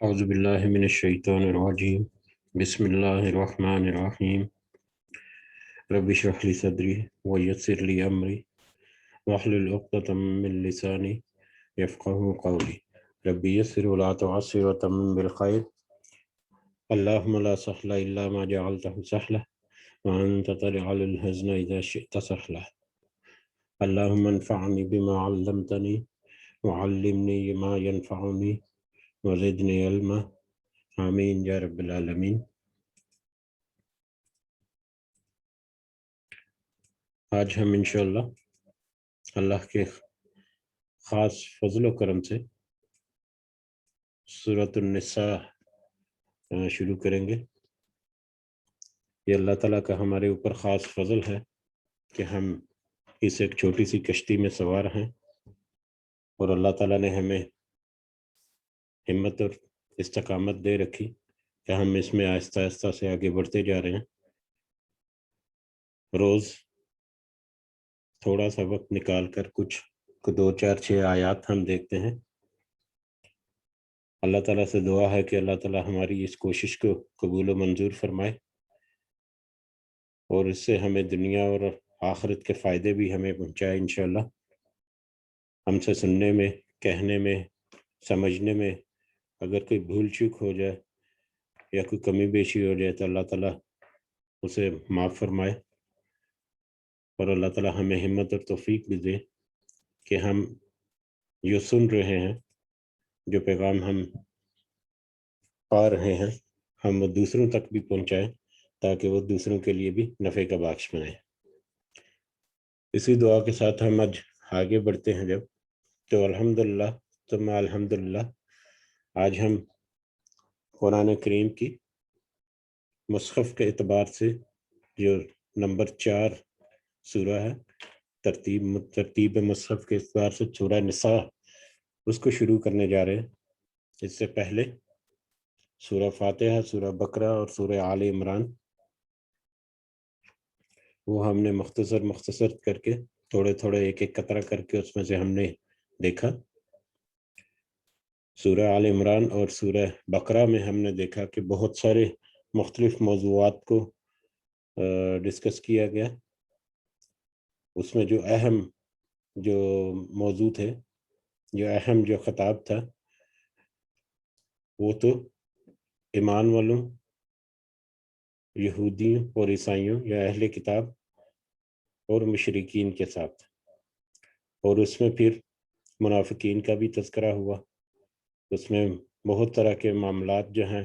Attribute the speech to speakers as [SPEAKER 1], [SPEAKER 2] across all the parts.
[SPEAKER 1] اعوذ باللہ من الشیطان الرجیم بسم اللہ الرحمن الرحیم رب اشرح لی صدری ویسر لی امری واحلل عقدۃ من لسانی یفقہوا قولی رب یسر ولا تعسر وتمم بالخیر اللہم لا سہل الا ما جعلتہ سہلا وانت تجعل الحزن اذا شئت سہلا اللہم انفعنی بما علمتنی وعلمنی ما ینفعنی وزدنی علما آمین یا رب العالمین۔ آج ہم انشاءاللہ اللہ کے خاص فضل و کرم سے سورۃ النساء شروع کریں گے۔ یہ اللہ تعالیٰ کا ہمارے اوپر خاص فضل ہے کہ ہم اس ایک چھوٹی سی کشتی میں سوار ہیں، اور اللہ تعالیٰ نے ہمیں ہمت اور استقامت دے رکھی کہ ہم اس میں آہستہ آہستہ سے آگے بڑھتے جا رہے ہیں۔ روز تھوڑا سا وقت نکال کر کچھ 2 4 6 آیات ہم دیکھتے ہیں۔ اللہ تعالیٰ سے دعا ہے کہ اللہ تعالیٰ ہماری اس کوشش کو قبول و منظور فرمائے، اور اس سے ہمیں دنیا اور آخرت کے فائدے بھی ہمیں پہنچائے انشاءاللہ۔ ہم سے سننے میں، کہنے میں، سمجھنے میں اگر کوئی بھول چوک ہو جائے یا کوئی کمی بیشی ہو جائے تو اللہ تعالیٰ اسے معاف فرمائے، اور اللہ تعالیٰ ہمیں ہمت اور توفیق بھی دے کہ ہم جو سن رہے ہیں، جو پیغام ہم پا رہے ہیں، ہم وہ دوسروں تک بھی پہنچائیں تاکہ وہ دوسروں کے لیے بھی نفع کا باعث بنیں۔ اسی دعا کے ساتھ ہم آج آگے بڑھتے ہیں جب تو الحمدللہ ثم الحمدللہ آج ہم قرآن کریم کی مصحف کے اعتبار سے جو نمبر 4 سورہ ہے، ترتیب مصحف کے اعتبار سے سورہ نساء، اس کو شروع کرنے جا رہے ہیں۔ اس سے پہلے سورہ فاتحہ، سورہ بقرہ اور سورہ آل عمران وہ ہم نے مختصر کر کے تھوڑے ایک ایک قطرہ کر کے اس میں سے ہم نے دیکھا۔ سورہ آل عمران اور سورہ بقرہ میں ہم نے دیکھا کہ بہت سارے مختلف موضوعات کو ڈسکس کیا گیا۔ اس میں جو اہم موضوع تھے، جو اہم خطاب تھا، وہ تو ایمان والوں، یہودیوں اور عیسائیوں یا اہل کتاب اور مشرکین کے ساتھ، اور اس میں پھر منافقین کا بھی تذکرہ ہوا۔ اس میں بہت طرح کے معاملات جو ہیں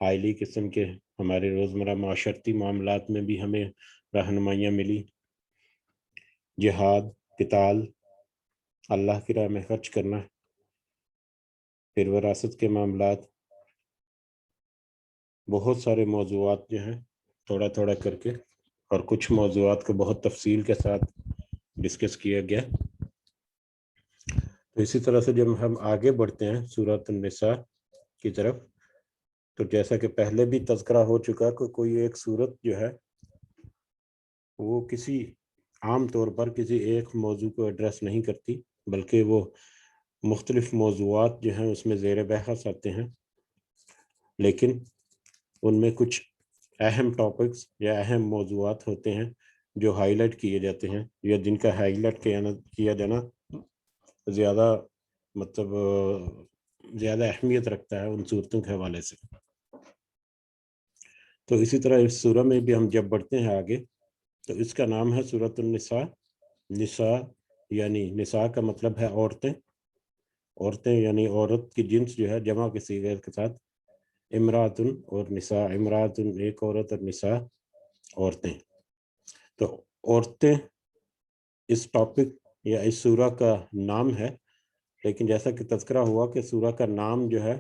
[SPEAKER 1] آئلی قسم کے، ہمارے روزمرہ معاشرتی معاملات میں بھی ہمیں رہنمائیاں ملی۔ جہاد، قتال، اللہ کی راہ میں خرچ کرنا، پھر وراثت کے معاملات، بہت سارے موضوعات جو ہیں تھوڑا کر کے، اور کچھ موضوعات کو بہت تفصیل کے ساتھ ڈسکس کیا گیا۔ تو اسی طرح سے جب ہم آگے بڑھتے ہیں سورۃ النساء کی طرف، تو جیسا کہ پہلے بھی تذکرہ ہو چکا کہ کوئی ایک سورت جو ہے وہ کسی عام طور پر کسی ایک موضوع کو ایڈریس نہیں کرتی، بلکہ وہ مختلف موضوعات جو ہیں اس میں زیر بحث آتے ہیں، لیکن ان میں کچھ اہم ٹاپکس یا اہم موضوعات ہوتے ہیں جو ہائی لائٹ کیے جاتے ہیں، یا جن کا ہائی لائٹ کیا جانا زیادہ اہمیت رکھتا ہے ان صورتوں کے حوالے سے۔ تو اسی طرح اس سورہ میں بھی ہم جب بڑھتے ہیں آگے تو اس کا نام ہے سورۃ النساء۔ نساء یعنی نساء کا مطلب ہے عورتیں یعنی عورت کی جنس جو ہے جمع کے صیغے کے ساتھ امراتن اور نساء، امراتن ایک عورت اور نساء عورتیں۔ تو عورتیں اس ٹاپک یا اس سورہ کا نام ہے، لیکن جیسا کہ تذکرہ ہوا کہ سورہ کا نام جو ہے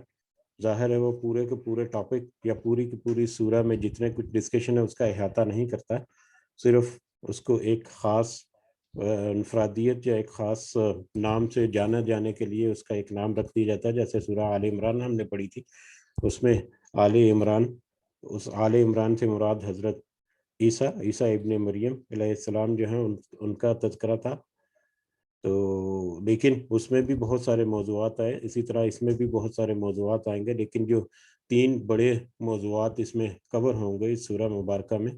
[SPEAKER 1] ظاہر ہے وہ پورے کے پورے ٹاپک یا پوری کی پوری سورہ میں جتنے کچھ ڈسکشن ہے اس کا احاطہ نہیں کرتا، صرف اس کو ایک خاص انفرادیت یا ایک خاص نام سے جانا جانے کے لیے اس کا ایک نام رکھ دیا جاتا ہے۔ جیسے سورہ آل عمران ہم نے پڑھی تھی، اس میں اس آل عمران سے مراد حضرت عیسیٰ ابن مریم علیہ السلام جو ہیں ان کا تذکرہ تھا۔ تو لیکن اس میں بھی بہت سارے موضوعات آئے، اسی طرح اس میں بھی بہت سارے موضوعات آئیں گے، لیکن جو 3 بڑے موضوعات اس میں کور ہوں گے اس سورہ مبارکہ میں،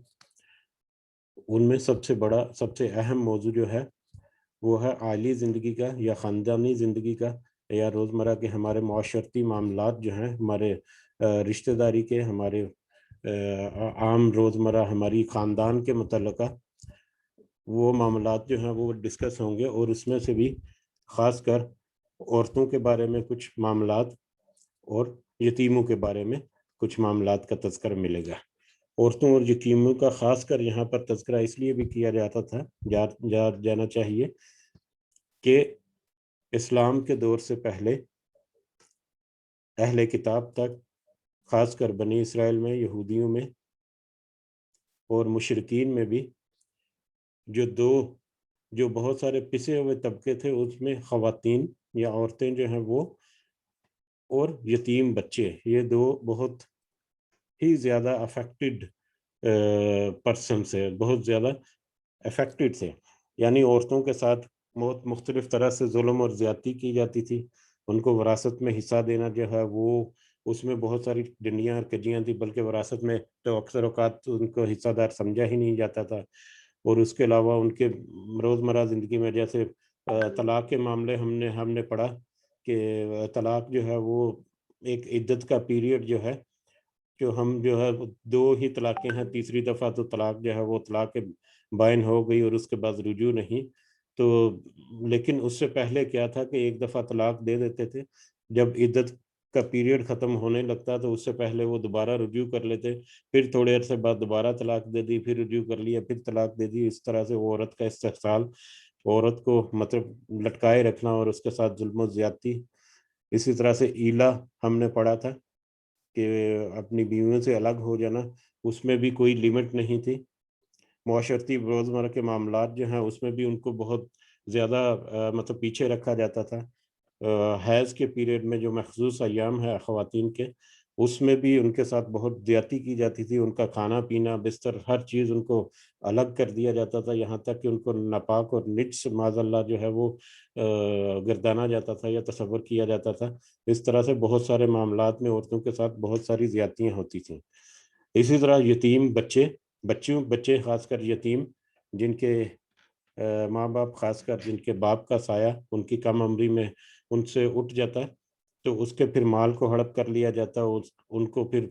[SPEAKER 1] ان میں سب سے بڑا، سب سے اہم موضوع جو ہے وہ ہے عائلی زندگی کا یا خاندانی زندگی کا، یا روزمرہ کے ہمارے معاشرتی معاملات جو ہیں، ہمارے رشتہ داری کے، ہمارے عام روزمرہ ہماری خاندان کے متعلقہ وہ معاملات جو ہیں وہ ڈسکس ہوں گے، اور اس میں سے بھی خاص کر عورتوں کے بارے میں کچھ معاملات اور یتیموں کے بارے میں کچھ معاملات کا تذکرہ ملے گا۔ عورتوں اور یتیموں کا خاص کر یہاں پر تذکرہ اس لیے بھی کیا جاتا تھا، جانا چاہیے کہ اسلام کے دور سے پہلے اہل کتاب تک، خاص کر بنی اسرائیل میں، یہودیوں میں اور مشرکین میں بھی جو بہت سارے پسے ہوئے طبقے تھے، اس میں خواتین یا عورتیں جو ہیں وہ اور یتیم بچے، یہ 2 بہت ہی زیادہ افیکٹڈ پرسن سے، بہت زیادہ افیکٹڈ تھے، یعنی عورتوں کے ساتھ بہت مختلف طرح سے ظلم اور زیادتی کی جاتی تھی، ان کو وراثت میں حصہ دینا جو ہے وہ، اس میں بہت ساری ڈنڈیاں اور کجیاں تھیں، بلکہ وراثت میں تو اکثر اوقات ان کو حصہ دار سمجھا ہی نہیں جاتا تھا۔ اور اس کے علاوہ ان کے روزمرہ زندگی میں جیسے طلاق کے معاملے ہم نے پڑھا کہ طلاق جو ہے وہ ایک عدت کا پیریڈ جو ہے، جو ہے 2 ہی طلاقیں ہیں، تیسری دفعہ تو طلاق جو ہے وہ طلاق بائن ہو گئی اور اس کے بعد رجوع نہیں۔ تو لیکن اس سے پہلے کیا تھا کہ ایک دفعہ طلاق دے دیتے تھے، جب عدت کا پیریڈ ختم ہونے لگتا تو اس سے پہلے وہ دوبارہ رجوع کر لیتے، پھر تھوڑے عرصے بعد دوبارہ طلاق دے دی، پھر رجوع کر لیا، پھر طلاق دے دی۔ اس طرح سے وہ عورت کا استحصال، عورت کو مطلب لٹکائے رکھنا اور اس کے ساتھ ظلم و زیادتی۔ اسی طرح سے ایلا ہم نے پڑھا تھا کہ اپنی بیویوں سے الگ ہو جانا، اس میں بھی کوئی لیمٹ نہیں تھی۔ معاشرتی روزمرہ کے معاملات جو ہیں اس میں بھی ان کو بہت زیادہ مطلب پیچھے رکھا جاتا تھا۔ حیض کے پیریڈ میں جو مخصوص ایام ہے خواتین کے، اس میں بھی ان کے ساتھ بہت زیادتی کی جاتی تھی، ان کا کھانا پینا، بستر، ہر چیز ان کو الگ کر دیا جاتا تھا، یہاں تک کہ ان کو ناپاک اور نجس معاذ اللہ جو ہے وہ گردانا جاتا تھا یا تصور کیا جاتا تھا۔ اس طرح سے بہت سارے معاملات میں عورتوں کے ساتھ بہت ساری زیادتیاں ہوتی تھیں۔ اسی طرح یتیم بچے خاص کر یتیم، جن کے ماں باپ، خاص کر جن کے باپ کا سایہ ان کی کم عمری میں ان سے اٹھ جاتا ہے، تو اس کے پھر مال کو ہڑپ کر لیا جاتا ہے، ان کو پھر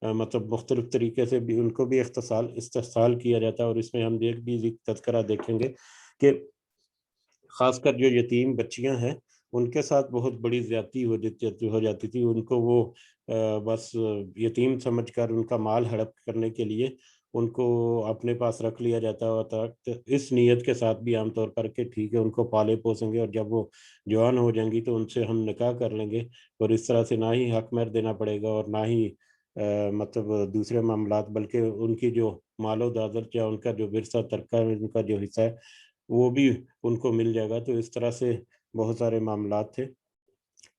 [SPEAKER 1] مطلب مختلف طریقے سے بھی ان کو بھی استحصال کیا جاتا ہے۔ اور اس میں ہم تذکرہ دیکھیں گے کہ خاص کر جو یتیم بچیاں ہیں ان کے ساتھ بہت بڑی زیادتی ہو جاتی تھی، ان کو وہ بس یتیم سمجھ کر ان کا مال ہڑپ کرنے کے لیے ان کو اپنے پاس رکھ لیا جاتا ہوتا، اس نیت کے ساتھ بھی عام طور پر کہ ٹھیک ہے ان کو پالے پوسیں گے اور جب وہ جوان ہو جائیں گی تو ان سے ہم نکاح کر لیں گے، اور اس طرح سے نہ ہی حق مہر دینا پڑے گا اور نہ ہی مطلب دوسرے معاملات، بلکہ ان کی جو مال و دولت یا ان کا جو ورثہ ترکہ ان کا جو حصہ ہے وہ بھی ان کو مل جائے گا۔ تو اس طرح سے بہت سارے معاملات تھے،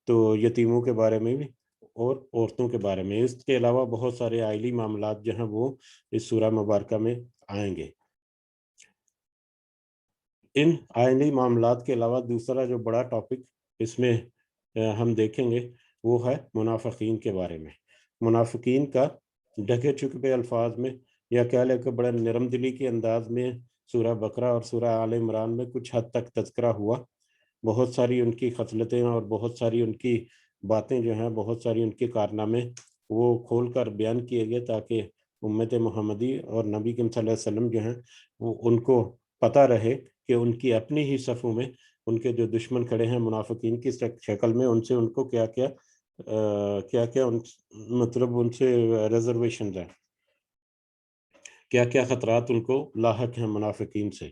[SPEAKER 1] تو یتیموں کے بارے میں بھی اور عورتوں کے بارے میں، اس کے علاوہ بہت سارے عائلی معاملات جو ہیں وہ اس سورہ مبارکہ میں آئیں گے۔ ان عائلی معاملات کے علاوہ دوسرا جو بڑا ٹاپک اس میں ہم دیکھیں گے وہ ہے منافقین کے بارے میں۔ منافقین کا ڈھکے چھپے الفاظ میں یا کہہ لیں کہ بڑے نرم دلی کے انداز میں سورہ بقرہ اور سورہ آل عمران میں کچھ حد تک تذکرہ ہوا۔ بہت ساری ان کی خصلتیں اور بہت ساری ان کی باتیں جو ہیں، بہت ساری ان کے کارنامے وہ کھول کر بیان کیے گئے تاکہ امت محمدی اور نبی کریم صلی اللہ علیہ وسلم جو ہیں وہ ان کو پتہ رہے کہ ان کی اپنی ہی صفوں میں ان کے جو دشمن کھڑے ہیں منافقین کی شکل میں، ان سے ان کو کیا مطلب ان سے ریزرویشنز ہیں، کیا خطرات ان کو لاحق ہیں منافقین سے۔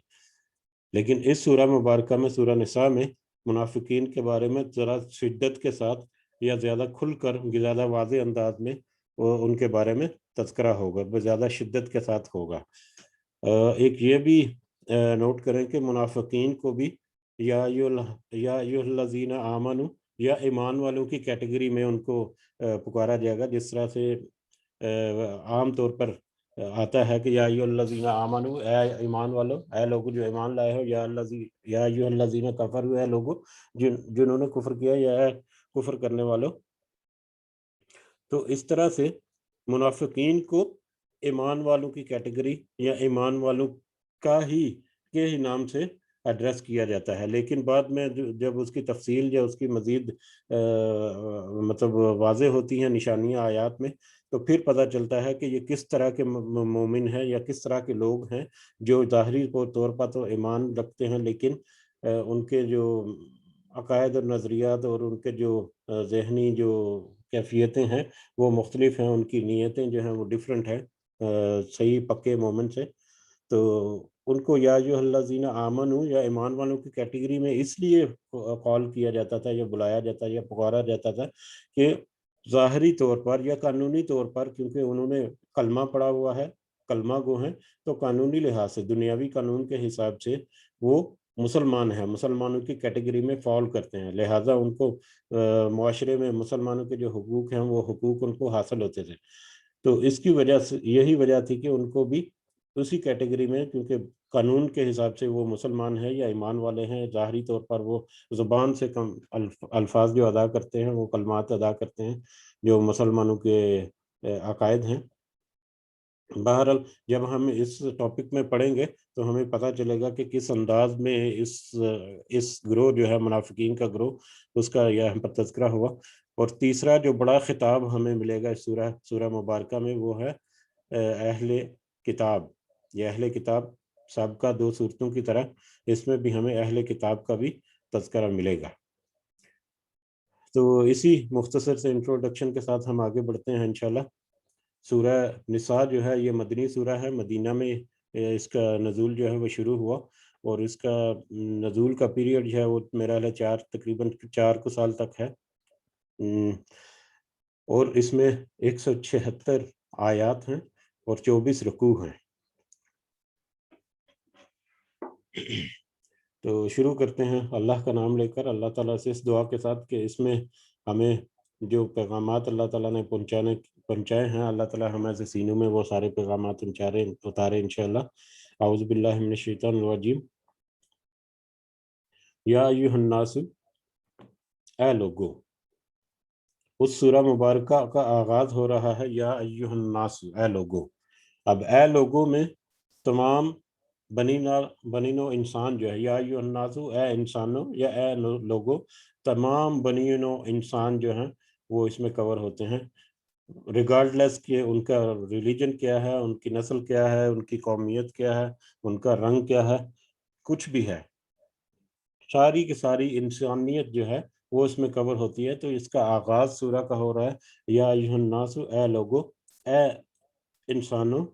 [SPEAKER 1] لیکن اس سورہ مبارکہ میں، سورہ نساء میں، منافقین کے بارے میں ذرا شدت کے ساتھ یا زیادہ کھل کر، زیادہ واضح انداز میں ان کے بارے میں تذکرہ ہوگا، زیادہ شدت کے ساتھ ہوگا۔ ایک یہ بھی نوٹ کریں کہ منافقین کو بھی یا ایھا الذین آمنوا یا ایمان والوں کی کیٹیگری میں ان کو پکارا جائے گا، جس طرح سے عام طور پر آتا ہے کہ یا ایھا الذین آمنو، اے ایمان والو، اے لوگو جو ایمان لائے ہو، یا ایھا الذین کفروا، اے لوگو جنہوں نے کفر کیا، یا اے کفر کرنے والو۔ تو اس طرح سے منافقین کو ایمان والوں کی کیٹیگری یا ایمان والوں کے ہی نام سے ایڈریس کیا جاتا ہے، لیکن بعد میں جب اس کی تفصیل یا اس کی مزید مطلب واضح ہوتی ہیں نشانیاں آیات میں، تو پھر پتہ چلتا ہے کہ یہ کس طرح کے مومن ہیں یا کس طرح کے لوگ ہیں جو ظاہری طور پر تو ایمان رکھتے ہیں، لیکن ان کے جو عقائد اور نظریات اور ان کے جو ذہنی جو کیفیتیں ہیں وہ مختلف ہیں، ان کی نیتیں جو ہیں وہ ڈیفرنٹ ہیں صحیح پکے مومن سے۔ تو ان کو یا ایھا الذین آمنو یا ایمان والوں کی کیٹیگری میں اس لیے کال کیا جاتا تھا یا بلایا جاتا یا پکارا جاتا تھا کہ ظاہری طور پر یا قانونی طور پر، کیونکہ انہوں نے کلمہ پڑھا ہوا ہے، کلمہ گو ہیں، تو قانونی لحاظ سے دنیاوی قانون کے حساب سے وہ مسلمان ہیں، مسلمانوں کی کیٹیگری میں فال کرتے ہیں، لہٰذا ان کو معاشرے میں مسلمانوں کے جو حقوق ہیں وہ حقوق ان کو حاصل ہوتے تھے۔ تو اس کی وجہ سے یہی وجہ تھی کہ ان کو بھی اسی کیٹیگری میں، کیونکہ قانون کے حساب سے وہ مسلمان ہیں یا ایمان والے ہیں، ظاہری طور پر وہ زبان سے کم الفاظ جو ادا کرتے ہیں وہ کلمات ادا کرتے ہیں جو مسلمانوں کے عقائد ہیں۔ بہرحال جب ہم اس ٹاپک میں پڑھیں گے تو ہمیں پتہ چلے گا کہ کس انداز میں اس گروہ جو ہے منافقین کا گروہ، اس کا یہاں پر تذکرہ ہوا۔ اور تیسرا جو بڑا خطاب ہمیں ملے گا اس سورہ مبارکہ میں وہ ہے اہل کتاب، یہ اہل کتاب سابقہ 2 صورتوں کی طرح اس میں بھی ہمیں اہل کتاب کا بھی تذکرہ ملے گا۔ تو اسی مختصر سے انٹروڈکشن کے ساتھ ہم آگے بڑھتے ہیں انشاءاللہ۔ سورہ نساء جو ہے یہ مدنی سورہ ہے، مدینہ میں اس کا نزول جو ہے وہ شروع ہوا، اور اس کا نزول کا پیریڈ جو ہے وہ میرا تقریباً 4 سال تک ہے، اور اس میں 176 آیات ہیں اور 24 رکوع ہیں۔ تو شروع کرتے ہیں اللہ کا نام لے کر، اللہ تعالیٰ سے اس دعا کے ساتھ کہ اس میں ہمیں جو پیغامات اللہ تعالیٰ نے پہنچائے ہیں، اللہ تعالیٰ ہمیں سینوں میں وہ سارے پیغامات اتارے انشاءاللہ۔ اعوذ باللہ من الشیطان الرجیم۔ یا ایھا الناس، اے لوگو، اس سورہ مبارکہ کا آغاز ہو رہا ہے یا ایھا الناس، اے لوگو۔ اب اے لوگوں میں تمام بنی نو انسان جو ہے، یا ایھا الناس، اے انسانوں یا اے لوگوں، تمام بنی نو انسان جو ہیں وہ اس میں کور ہوتے ہیں، ریگارڈلیس کہ ان کا ریلیجن کیا ہے، ان کی نسل کیا ہے، ان کی قومیت کیا ہے، ان کا رنگ کیا ہے، کچھ بھی ہے، ساری کی ساری انسانیت جو ہے وہ اس میں کور ہوتی ہے۔ تو اس کا آغاز سورہ کا ہو رہا ہے یا ایھا الناس، اے لوگو، اے انسانوں،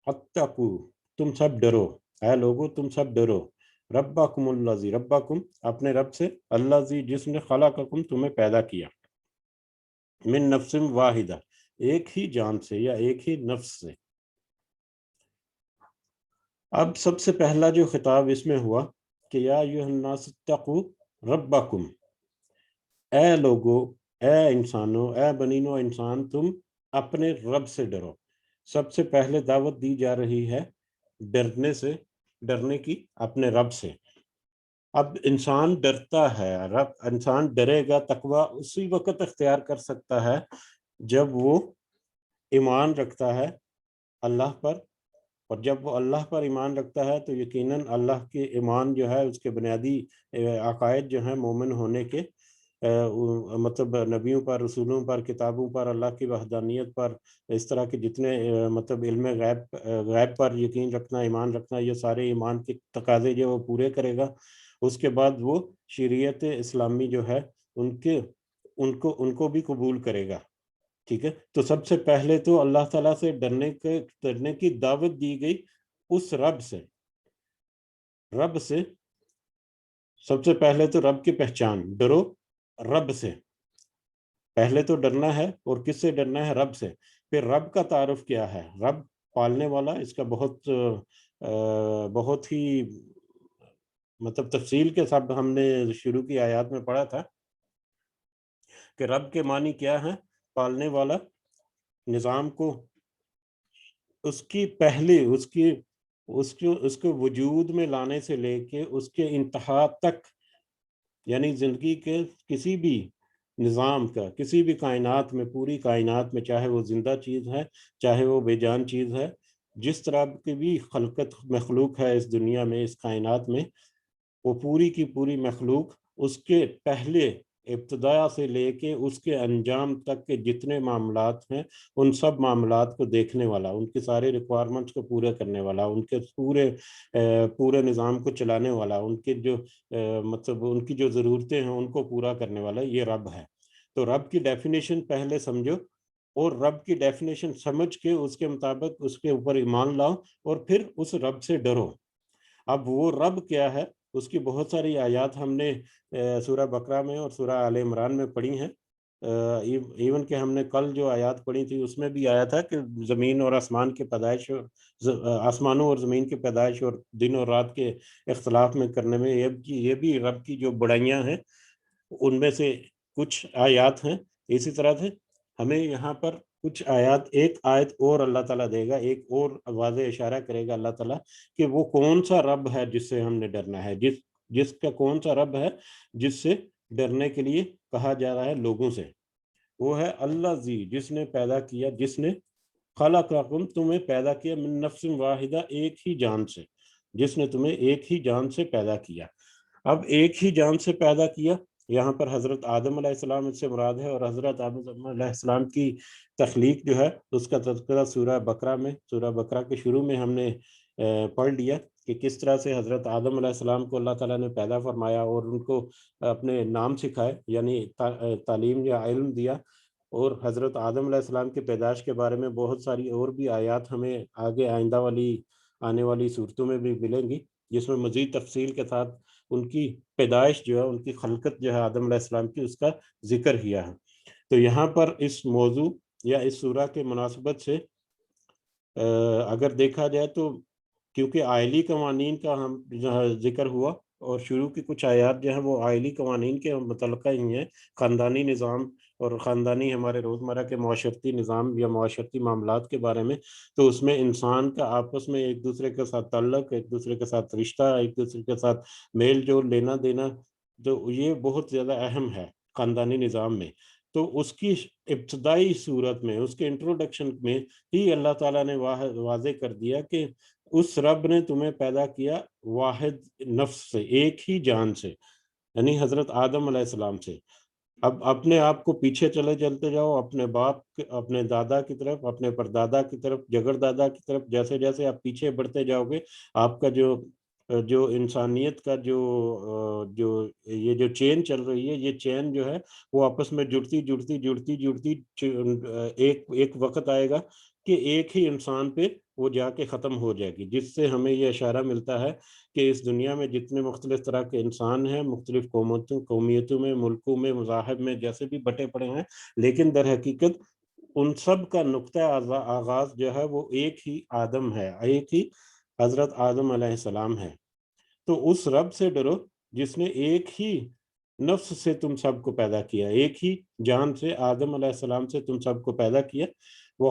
[SPEAKER 1] اتقو، تم سب ڈرو، اے لوگو تم سب ڈرو، ربکم الذی، ربکم اپنے رب سے، الذی جس نے خلقکم تمہیں پیدا کیا، من نفس واحدہ ایک ہی جان سے یا ایک ہی نفس سے۔ اب سب سے پہلا جو خطاب اس میں ہوا کہ یا ایھا الناس اتقوا ربکم، اے لوگو، اے انسانوں، اے بنی نوع انسان، تم اپنے رب سے ڈرو۔ سب سے پہلے دعوت دی جا رہی ہے ڈرنے کی اپنے رب سے۔ اب انسان ڈرتا ہے، انسان ڈرے گا، تقویٰ اسی وقت اختیار کر سکتا ہے جب وہ ایمان رکھتا ہے اللہ پر، اور جب وہ اللہ پر ایمان رکھتا ہے تو یقیناً اللہ کے ایمان جو ہے اس کے بنیادی عقائد جو ہیں مومن ہونے کے، مطلب نبیوں پر، رسولوں پر، کتابوں پر، اللہ کی وحدانیت پر، اس طرح کے جتنے مطلب علم غیب پر یقین رکھنا، ایمان رکھنا، یہ سارے ایمان کے تقاضے جو وہ پورے کرے گا۔ اس کے بعد وہ شریعت اسلامی جو ہے ان کو بھی قبول کرے گا، ٹھیک ہے۔ تو سب سے پہلے تو اللہ تعالیٰ سے ڈرنے کی دعوت دی گئی اس رب سے۔ سب سے پہلے تو رب کی پہچان، ڈرو رب سے، پہلے تو ڈرنا ہے، اور کس سے ڈرنا ہے؟ رب سے۔ پھر رب کا تعارف کیا ہے؟ رب پالنے والا، اس کا بہت ہی مطلب تفصیل کے ساتھ ہم نے شروع کی آیات میں پڑھا تھا کہ رب کے معنی کیا ہے؟ پالنے والا، نظام کو اس کی پہلے اس کے وجود میں لانے سے لے کے اس کے انتہا تک، یعنی زندگی کے کسی بھی نظام کا، کسی بھی کائنات میں، پوری کائنات میں، چاہے وہ زندہ چیز ہے چاہے وہ بے جان چیز ہے، جس طرح کی بھی مخلوق ہے اس دنیا میں، اس کائنات میں، وہ پوری کی پوری مخلوق اس کے پہلے ابتدا سے لے کے اس کے انجام تک کے جتنے معاملات ہیں، ان سب معاملات کو دیکھنے والا، ان کی سارے ریکوائرمنٹس کو پورے کرنے والا، ان کے پورے نظام کو چلانے والا، ان کے جو مطلب ان کی جو ضرورتیں ہیں ان کو پورا کرنے والا یہ رب ہے۔ تو رب کی ڈیفینیشن پہلے سمجھو، اور رب کی ڈیفینیشن سمجھ کے اس کے مطابق اس کے اوپر ایمان لاؤ، اور پھر اس رب سے ڈرو۔ اب وہ رب کیا ہے، اس کی بہت ساری آیات ہم نے سورہ بقرہ میں اور سورہ آل عمران میں پڑھی ہیں۔ ایون کہ ہم نے کل جو آیات پڑھی تھی اس میں بھی آیا تھا کہ زمین اور آسمان کی پیدائش، آسمانوں اور زمین کی پیدائش اور دن اور رات کے اختلاف میں کرنے میں یہ بھی رب کی جو بڑائیاں ہیں ان میں سے کچھ آیات ہیں۔ اسی طرح سے ہمیں یہاں پر کچھ آیات، ایک آیت اور اللہ تعالیٰ دے گا، ایک اور واضح اشارہ کرے گا اللہ تعالیٰ کہ وہ کون سا رب ہے جس سے ہم نے ڈرنا ہے، جس کا کون سا رب ہے جس سے ڈرنے کے لیے کہا جا رہا ہے لوگوں سے۔ وہ ہے اللہ جس نے پیدا کیا، جس نے خلقکم، تمہیں پیدا کیا، من نفس واحدہ، ایک ہی جان سے، جس نے تمہیں ایک ہی جان سے پیدا کیا۔ اب ایک ہی جان سے پیدا کیا، یہاں پر حضرت آدم علیہ السلام اس سے مراد ہے، اور حضرت آدم علیہ السلام کی تخلیق جو ہے اس کا تذکرہ سورہ بقرہ کے شروع میں ہم نے پڑھ لیا کہ کس طرح سے حضرت آدم علیہ السلام کو اللہ تعالیٰ نے پیدا فرمایا اور ان کو اپنے نام سکھائے، یعنی تعلیم یا علم دیا۔ اور حضرت آدم علیہ السلام کی پیدائش کے بارے میں بہت ساری اور بھی آیات ہمیں آگے آنے والی صورتوں میں بھی ملیں گی، جس میں مزید تفصیل کے ساتھ ان کی پیدائش جو ہے، ان کی خلقت جو ہے آدم علیہ السلام کی، اس کا ذکر کیا ہے۔ تو یہاں پر اس موضوع یا اس سورہ کے مناسبت سے اگر دیکھا جائے تو کیونکہ آئلی قوانین کا ہم ذکر ہوا، اور شروع کی کچھ آیات جو ہیں وہ آئلی قوانین کے متعلقہ ہی ہیں، خاندانی نظام اور خاندانی ہمارے روزمرہ کے معاشرتی نظام یا معاشرتی معاملات کے بارے میں، تو اس میں انسان کا آپس میں ایک دوسرے کے ساتھ تعلق، ایک دوسرے کے ساتھ رشتہ، ایک دوسرے کے ساتھ میل جول، لینا دینا، تو یہ بہت زیادہ اہم ہے خاندانی نظام میں۔ تو اس کی ابتدائی صورت میں، اس کے انٹروڈکشن میں ہی اللہ تعالیٰ نے واضح کر دیا کہ اس رب نے تمہیں پیدا کیا واحد نفس سے، ایک ہی جان سے، یعنی حضرت آدم علیہ السلام سے۔ اب اپنے آپ کو پیچھے چلتے جاؤ، اپنے باپ، اپنے دادا کی طرف، اپنے پردادا کی طرف، جگر دادا کی طرف، جیسے جیسے آپ پیچھے بڑھتے جاؤ گے، آپ کا جو انسانیت کا یہ جو چین چل رہی ہے، یہ چین جو ہے وہ آپس میں جڑتی ایک وقت آئے گا کہ ایک ہی انسان پہ وہ جا کے ختم ہو جائے گی، جس سے ہمیں یہ اشارہ ملتا ہے کہ اس دنیا میں جتنے مختلف طرح کے انسان ہیں، مختلف قومیتوں میں، ملکوں میں، مذاہب میں، جیسے بھی بٹے پڑے ہیں، لیکن در حقیقت ان سب کا نقطہ آغاز جو ہے وہ ایک ہی آدم ہے، ایک ہی حضرت آدم علیہ السلام ہے۔ تو اس رب سے ڈرو جس نے ایک ہی نفس سے تم سب کو پیدا کیا، ایک ہی جان سے، آدم علیہ السلام سے تم سب کو پیدا کیا۔ وہ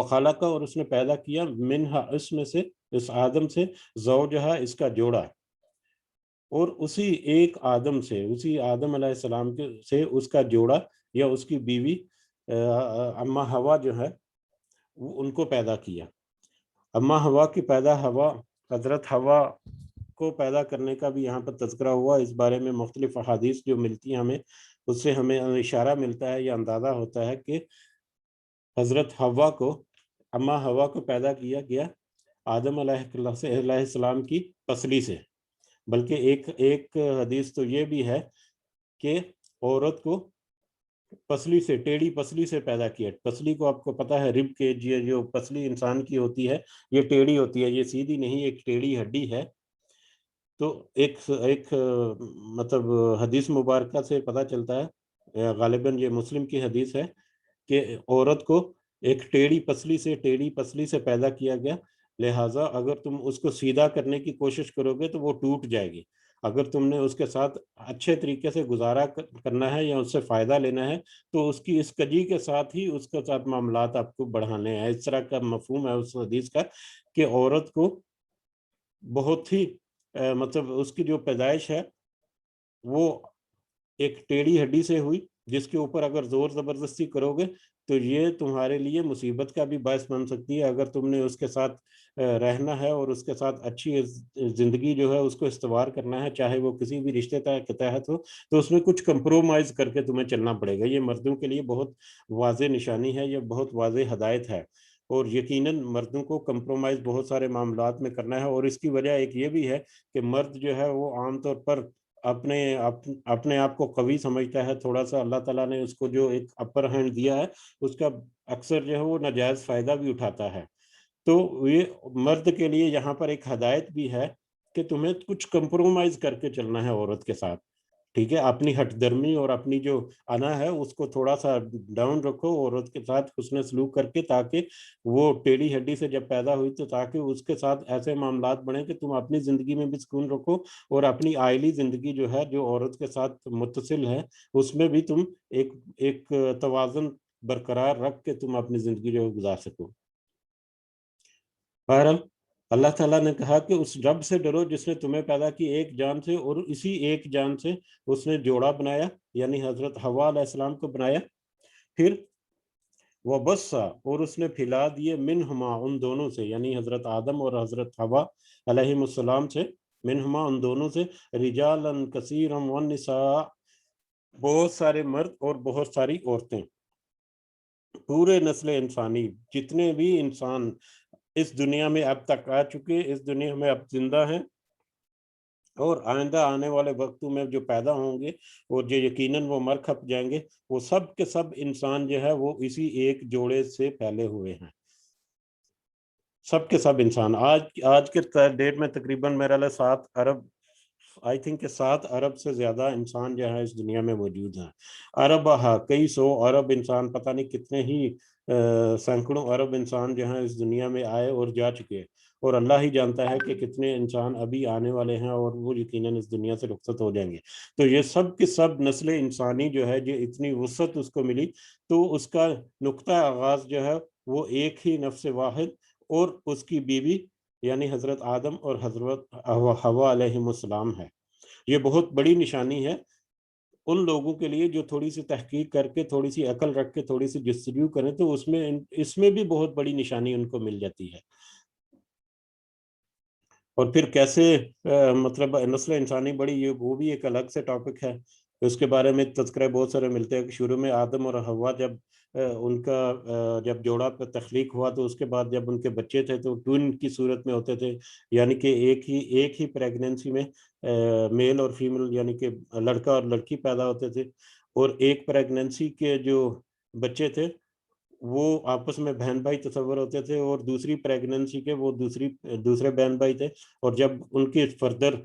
[SPEAKER 1] خالقہ اور اس نے پیدا کیا، منہا، اس میں سے، اس آدم سے، زوجہا، اس کا جوڑا، اور اسی ایک آدم سے، اسی آدم علیہ السلام سے اس کا جوڑا یا اس کی بیوی اما ہوا جو ہے ان کو پیدا کیا۔ اما ہوا کی ہوا، حضرت ہوا کو پیدا کرنے کا بھی یہاں پر تذکرہ ہوا۔ اس بارے میں مختلف احادیث جو ملتی ہیں ہمیں، اس سے ہمیں اشارہ ملتا ہے یا اندازہ ہوتا ہے کہ حضرت ہوا کو، اما ہوا کو پیدا کیا گیا آدم علیہ السلام کی پسلی سے۔ بلکہ ایک حدیث تو یہ بھی ہے کہ عورت کو پسلی سے، ٹیڑھی پسلی سے پیدا کیا۔ پسلی کو آپ کو پتا ہے، رب کے جو پسلی انسان کی ہوتی ہے یہ ٹیڑھی ہوتی ہے، یہ سیدھی نہیں، ایک ٹیڑھی ہڈی ہے۔ تو ایک مطلب حدیث مبارکہ سے پتہ چلتا ہے، غالباً یہ مسلم کی حدیث ہے، کہ عورت کو ایک ٹیڑھی پسلی سے پیدا کیا گیا، لہٰذا اگر تم اس کو سیدھا کرنے کی کوشش کرو گے تو وہ ٹوٹ جائے گی۔ اگر تم نے اس کے ساتھ اچھے طریقے سے گزارا کرنا ہے یا اس سے فائدہ لینا ہے تو اس کی اس کجی کے ساتھ ہی اس کے ساتھ معاملات آپ کو بڑھانے ہیں. اس طرح کا مفہوم ہے اس حدیث کا کہ عورت کو بہت ہی مطلب اس کی جو پیدائش ہے وہ ایک ٹیڑھی ہڈی سے ہوئی، جس کے اوپر اگر زور زبردستی کرو گے تو یہ تمہارے لیے مصیبت کا بھی باعث بن سکتی ہے. اگر تم نے اس کے ساتھ رہنا ہے اور اس کے ساتھ اچھی زندگی جو ہے اس کو استوار کرنا ہے، چاہے وہ کسی بھی رشتے کے تحت ہو، تو اس میں کچھ کمپرومائز کر کے تمہیں چلنا پڑے گا. یہ مردوں کے لیے بہت واضح نشانی ہے، یہ بہت واضح ہدایت ہے، اور یقیناً مردوں کو کمپرومائز بہت سارے معاملات میں کرنا ہے. اور اس کی وجہ ایک یہ بھی ہے کہ مرد جو ہے وہ عام طور پر اپنے آپ کو قوی سمجھتا ہے تھوڑا سا. اللہ تعالیٰ نے اس کو جو ایک اپر ہینڈ دیا ہے اس کا اکثر جو ہے وہ ناجائز فائدہ بھی اٹھاتا ہے. تو یہ مرد کے لیے یہاں پر ایک ہدایت بھی ہے کہ تمہیں کچھ کمپرومائز کر کے چلنا ہے عورت کے ساتھ. ٹھیک ہے، اپنی ہٹ درمی اور اپنی جو انا ہے اس کو تھوڑا سا ڈاؤن رکھو عورت کے ساتھ حسن سلوک کر کے، تاکہ وہ ٹیڑھی ہڈی سے جب پیدا ہوئی تو تاکہ اس کے ساتھ ایسے معاملات بڑھیں کہ تم اپنی زندگی میں بھی سکون رکھو، اور اپنی آئلی زندگی جو ہے جو عورت کے ساتھ متصل ہے اس میں بھی تم ایک توازن برقرار رکھ کے تم اپنی زندگی جو گزار سکو. بہرحال اللہ تعالیٰ نے کہا کہ اس رب سے ڈرو جس نے تمہیں پیدا کی ایک جان سے، اور اسی ایک جان سے اس نے جوڑا بنایا، یعنی حضرت حوا علیہ السلام کو بنایا. پھر وَبَثَّ، اور اس نے پھیلا دیے منہما، ان دونوں سے، یعنی حضرت آدم اور حضرت حوا علیہ السلام سے، منہما ان دونوں سے، رجالاً کثیراً والنساء، بہت سارے مرد اور بہت ساری عورتیں. پورے نسل انسانی جتنے بھی انسان اس دنیا میں اب تک آ چکے، اس دنیا میں اب زندہ ہیں اور آئندہ آنے والے وقتوں میں جو پیدا ہوں گے اور جو یقیناً وہ مر کھپ جائیں گے، وہ سب کے سب انسان جو ہے وہ اسی ایک جوڑے سے پھیلے ہوئے ہیں. سب کے سب انسان آج کے ڈیٹ میں تقریباً میرا 7 ارب، آئی تھنک کہ 7 ارب سے زیادہ انسان جو ہے اس دنیا میں موجود ہیں. اربہ، کئی سو ارب انسان، پتہ نہیں کتنے ہی سینکڑوں ارب انسان جو ہیں اس دنیا میں آئے اور جا چکے، اور اللہ ہی جانتا ہے کہ کتنے انسان ابھی آنے والے ہیں اور وہ یقیناً اس دنیا سے رخصت ہو جائیں گے. تو یہ سب کے سب نسل انسانی جو ہے جو اتنی وسعت اس کو ملی، تو اس کا نقطہ آغاز جو ہے وہ ایک ہی نفس واحد اور اس کی بیوی یعنی حضرت آدم اور حضرت حوا علیہ السلام ہے. یہ بہت بڑی نشانی ہے ان لوگوں کے لیے جو تھوڑی سی تحقیق کر کے، تھوڑی سی عقل رکھ کے، تھوڑی سی جستجو کریں تو اس میں بھی بہت بڑی نشانی ان کو مل جاتی ہے. اور پھر کیسے مطلب نسل انسانی بڑی، یہ وہ بھی ایک الگ سے ٹاپک ہے. اس کے بارے میں تذکرے بہت سارے ملتے ہیں کہ شروع میں آدم اور حوا جب ان کا جب جوڑا پہ تخلیق ہوا تو اس کے بعد جب ان کے بچے تھے تو ٹوین کی صورت میں ہوتے تھے، یعنی کہ ایک ہی پریگننسی میں میل اور فیمیل یعنی کہ لڑکا اور لڑکی پیدا ہوتے تھے. اور ایک پریگننسی کے جو بچے تھے وہ آپس میں بہن بھائی تصور ہوتے تھے، اور دوسری پریگننسی کے وہ دوسرے بہن بھائی تھے. اور جب ان کی فردر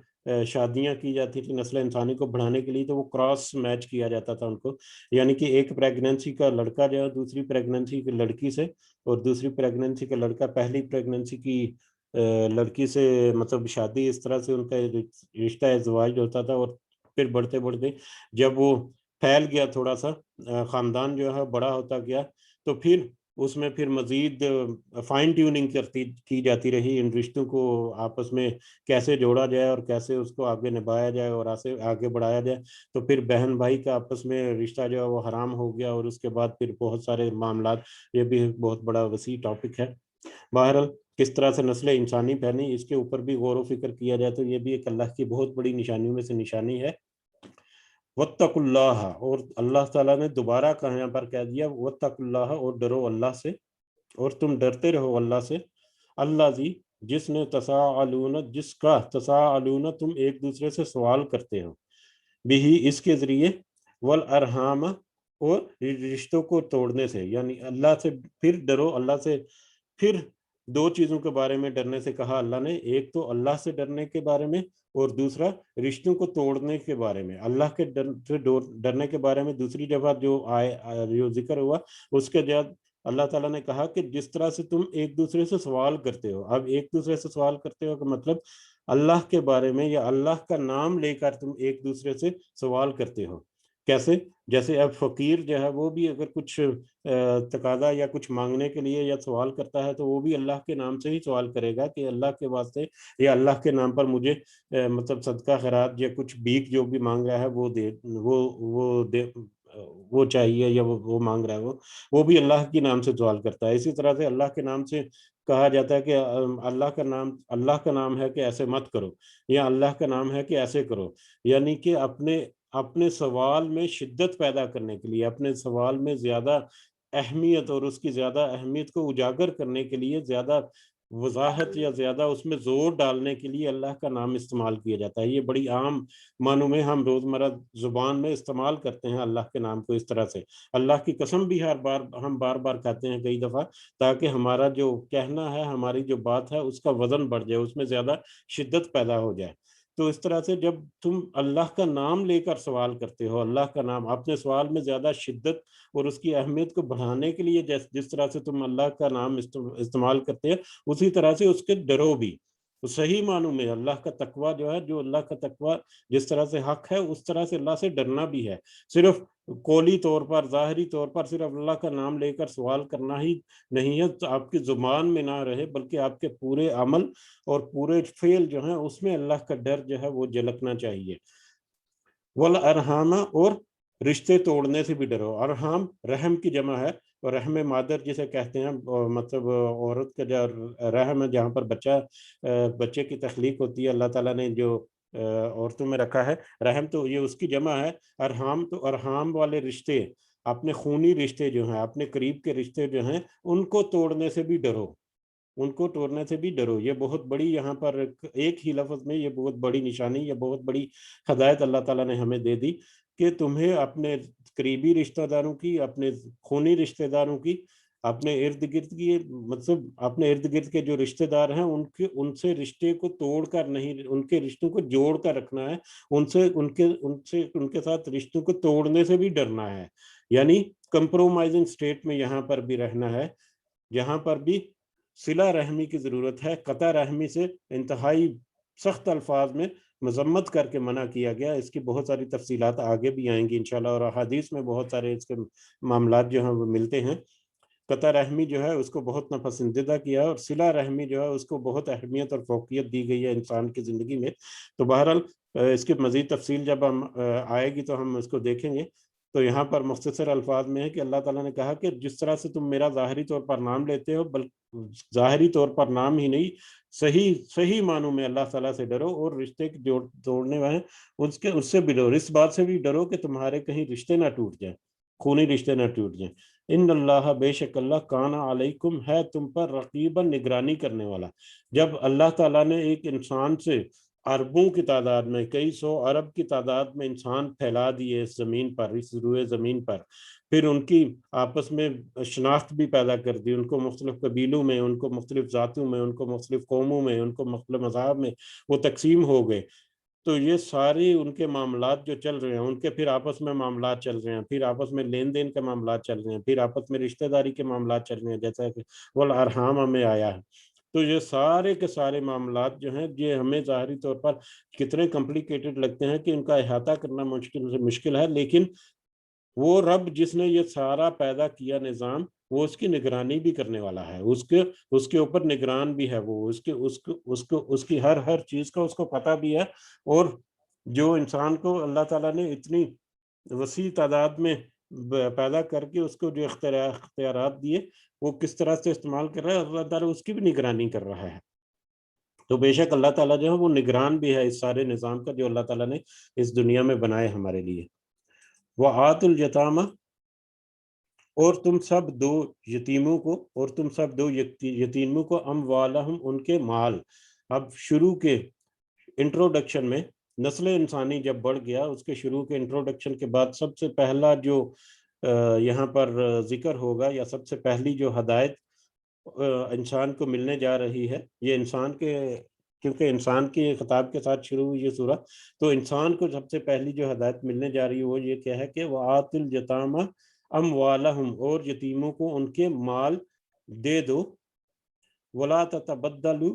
[SPEAKER 1] شادیاں کی جاتی تھی نسل انسانی کو بڑھانے کے لیے تو وہ کراس میچ کیا جاتا تھا ان کو، یعنی کہ ایک پریگننسی کا لڑکا جو ہے دوسری پریگننسی کی لڑکی سے، اور دوسری پریگننسی کا لڑکا پہلی پریگننسی کی لڑکی سے، مطلب شادی اس طرح سے ان کا رشتہ ازدواج ہوتا تھا. اور پھر بڑھتے بڑھتے جب وہ پھیل گیا تھوڑا سا خاندان جو ہے بڑا ہوتا گیا، تو پھر اس میں پھر مزید فائن ٹیوننگ کی جاتی رہی ان رشتوں کو آپس میں کیسے جوڑا جائے اور کیسے اس کو آگے نبھایا جائے اور آگے بڑھایا جائے. تو پھر بہن بھائی کا آپس میں رشتہ جو ہے وہ حرام ہو گیا، اور اس کے بعد پھر بہت سارے معاملات، یہ بھی ایک بہت بڑا وسیع ٹاپک ہے. بہرحال کس طرح سے نسل انسانی پھیلی اس کے اوپر بھی غور و فکر کیا جائے تو یہ بھی ایک اللہ کی بہت بڑی نشانیوں میں سے نشانی ہے. وَاتَّقُوا اللَّهَ، اور اللہ تعالیٰ نے دوبارہ یہاں پر کہہ دیا وَاتَّقُوا اللَّهَ، اور ڈرو اللہ سے، اور تم ڈرتے رہو اللہ سے. اللہ جی جس نے جس کا تساءلون تم ایک دوسرے سے سوال کرتے ہو، بھی اس کے ذریعے، والارحام، اور رشتوں کو توڑنے سے، یعنی اللہ سے پھر ڈرو اللہ سے. پھر 2 چیزوں کے بارے میں ڈرنے سے کہا اللہ نے، ایک تو اللہ سے ڈرنے کے بارے میں، اور دوسرا رشتوں کو توڑنے کے بارے میں. اللہ کے ڈرنے کے بارے میں دوسری جگہ جو ذکر ہوا اس کے بعد اللہ تعالیٰ نے کہا کہ جس طرح سے تم ایک دوسرے سے سوال کرتے ہو. اب ایک دوسرے سے سوال کرتے ہو کہ مطلب اللہ کے بارے میں یا اللہ کا نام لے کر تم ایک دوسرے سے سوال کرتے ہو. کیسے؟ جیسے اب فقیر جو ہے وہ بھی اگر کچھ تقاضا یا کچھ مانگنے کے لیے یا سوال کرتا ہے تو وہ بھی اللہ کے نام سے ہی سوال کرے گا کہ اللہ کے واسطے یا اللہ کے نام پر مجھے مطلب صدقہ خیرات یا کچھ بھیک جو بھی مانگ رہا ہے وہ دے، وہ چاہیے یا وہ مانگ رہا ہے، وہ بھی اللہ کے نام سے سوال کرتا ہے. اسی طرح سے اللہ کے نام سے کہا جاتا ہے کہ اللہ کا نام ہے کہ ایسے مت کرو، یا اللہ کا نام ہے کہ ایسے کرو. یعنی کہ اپنے سوال میں شدت پیدا کرنے کے لیے، اپنے سوال میں زیادہ اہمیت اور اس کی زیادہ اہمیت کو اجاگر کرنے کے لیے، زیادہ وضاحت یا زیادہ اس میں زور ڈالنے کے لیے اللہ کا نام استعمال کیا جاتا ہے. یہ بڑی عام معنوں میں ہم روزمرہ زبان میں استعمال کرتے ہیں اللہ کے نام کو اس طرح سے. اللہ کی قسم بھی ہم بار بار کہتے ہیں کئی دفعہ، تاکہ ہمارا جو کہنا ہے، ہماری جو بات ہے، اس کا وزن بڑھ جائے، اس میں زیادہ شدت پیدا ہو جائے. تو اس طرح سے جب تم اللہ کا نام لے کر سوال کرتے ہو، اللہ کا نام اپنے سوال میں زیادہ شدت اور اس کی اہمیت کو بڑھانے کے لیے جس طرح سے تم اللہ کا نام استعمال کرتے ہو، اسی طرح سے اس کے ڈرو بھی. تو صحیح معنوں میں اللہ کا تقوی جو ہے، جو اللہ کا تقوی جس طرح سے حق ہے، اس طرح سے اللہ سے ڈرنا بھی ہے. صرف قولی طور پر، ظاہری طور پر صرف اللہ کا نام لے کر سوال کرنا ہی نہیں ہے، تو آپ کی زبان میں نہ رہے، بلکہ آپ کے پورے عمل اور پورے فعل جو ہیں اس میں اللہ کا ڈر جو ہے وہ جھلکنا چاہیے. والارحام، اور رشتے توڑنے سے بھی ڈرو. ارحام رحم کی جمع ہے، اور رحم مادر جسے کہتے ہیں، مطلب عورت کا جو رحم ہے جہاں پر بچے کی تخلیق ہوتی ہے، اللہ تعالیٰ نے جو عورتوں میں رکھا ہے رحم، تو یہ اس کی جمع ہے. ارحام، تو ارحام والے رشتے، اپنے خونی رشتے جو ہیں، اپنے قریب کے رشتے جو ہیں، ان کو توڑنے سے بھی ڈرو، ان کو توڑنے سے بھی ڈرو. یہ بہت بڑی، یہاں پر ایک ہی لفظ میں یہ بہت بڑی نشانی، یہ بہت بڑی ہدایت اللہ تعالیٰ نے ہمیں دے دی کہ تمہیں اپنے قریبی رشتہ داروں کی، اپنے خونی رشتہ داروں کی، اپنے ارد گرد کی، مطلب اپنے ارد گرد کے جو رشتہ دار ہیں ان سے رشتے کو توڑ کر نہیں، ان کے رشتوں کو جوڑ کر رکھنا ہے. ان کے ساتھ رشتوں کو توڑنے سے بھی ڈرنا ہے. یعنی کمپرومائزنگ سٹیٹ میں یہاں پر بھی رہنا ہے. جہاں پر بھی صلہ رحمی کی ضرورت ہے، قطع رحمی سے انتہائی سخت الفاظ میں مذمت کر کے منع کیا گیا. اس کی بہت ساری تفصیلات آگے بھی آئیں گی انشاءاللہ، اور احادیث میں بہت سارے اس کے معاملات جو ہیں وہ ملتے ہیں. قطع رحمی جو ہے اس کو بہت ناپسندیدہ کیا ہے، اور صلہ رحمی جو ہے اس کو بہت اہمیت اور فوقیت دی گئی ہے انسان کی زندگی میں. تو بہرحال اس کی مزید تفصیل جب ہم آئے گی تو ہم اس کو دیکھیں گے. تو یہاں پر مختصر الفاظ میں ہے کہ اللہ تعالیٰ نے کہا کہ جس طرح سے تم میرا ظاہری طور پر نام لیتے ہو، ظاہری طور پر نام ہی نہیں، صحیح معنوں میں اللہ تعالیٰ سے ڈرو، اور رشتے جو توڑنے والے ہیں اس سے بھی ڈرو. اس بات سے بھی ڈرو کہ تمہارے کہیں رشتے نہ ٹوٹ جائیں، خونی رشتے نہ ٹوٹ جائیں. ان اللہ، بے شک اللہ، کان علیکم، ہے تم پر، رقیبا، نگرانی کرنے والا. جب اللہ تعالیٰ نے ایک انسان سے اربوں کی تعداد میں، کئی سو ارب کی تعداد میں انسان پھیلا دیے اس زمین پر، اس روئے زمین پر، پھر ان کی آپس میں شناخت بھی پیدا کر دی، ان کو مختلف قبیلوں میں، ان کو مختلف ذاتوں میں، ان کو مختلف قوموں میں، ان کو مختلف مذاہب میں وہ تقسیم ہو گئے. تو یہ ساری ان کے معاملات جو چل رہے ہیں، ان کے پھر آپس میں معاملات چل رہے ہیں، پھر آپس میں لین دین کے معاملات چل رہے ہیں، پھر آپس میں رشتہ داری کے معاملات چل رہے ہیں، جیسا کہ والارحام میں آیا ہے. تو یہ سارے کے سارے معاملات جو ہیں، یہ ہمیں ظاہری طور پر کتنے کمپلیکیٹڈ لگتے ہیں کہ ان کا احاطہ کرنا مشکل سے مشکل ہے، لیکن وہ رب جس نے یہ سارا پیدا کیا نظام، وہ اس کی نگرانی بھی کرنے والا ہے، اس کے اوپر نگران بھی ہے. وہ اس کی ہر چیز کا اس کو پتہ بھی ہے. اور جو انسان کو اللہ تعالیٰ نے اتنی وسیع تعداد میں پیدا کر کے اس کو جو اختیارات دیے، وہ کس طرح سے استعمال کر رہا ہے، اللہ تعالیٰ اس کی بھی نگرانی کر رہا ہے. تو بے شک اللہ تعالیٰ جو ہے وہ نگران بھی ہے اس سارے نظام کا جو اللہ تعالیٰ نے اس دنیا میں بنائے ہمارے لیے. وَآتُوا الْيَتَامَى، اور تم سب دو یتیموں کو اموالہم، ان کے مال. اب شروع کے انٹروڈکشن میں نسل انسانی جب بڑھ گیا، اس کے شروع کے انٹروڈکشن کے بعد سب سے پہلا جو یہاں پر ذکر ہوگا، یا سب سے پہلی جو ہدایت انسان کو ملنے جا رہی ہے، یہ انسان کے، کیونکہ انسان کے خطاب کے ساتھ شروع ہوئی یہ سورہ، تو انسان کو سب سے پہلی جو ہدایت ملنے جا رہی ہے وہ یہ کیا ہے کہ وَآتُوا الْيَتَامَى اموالہم، اور یتیموں کو ان کے مال دے دو. وَلَا تَتَبَدَّلُوا،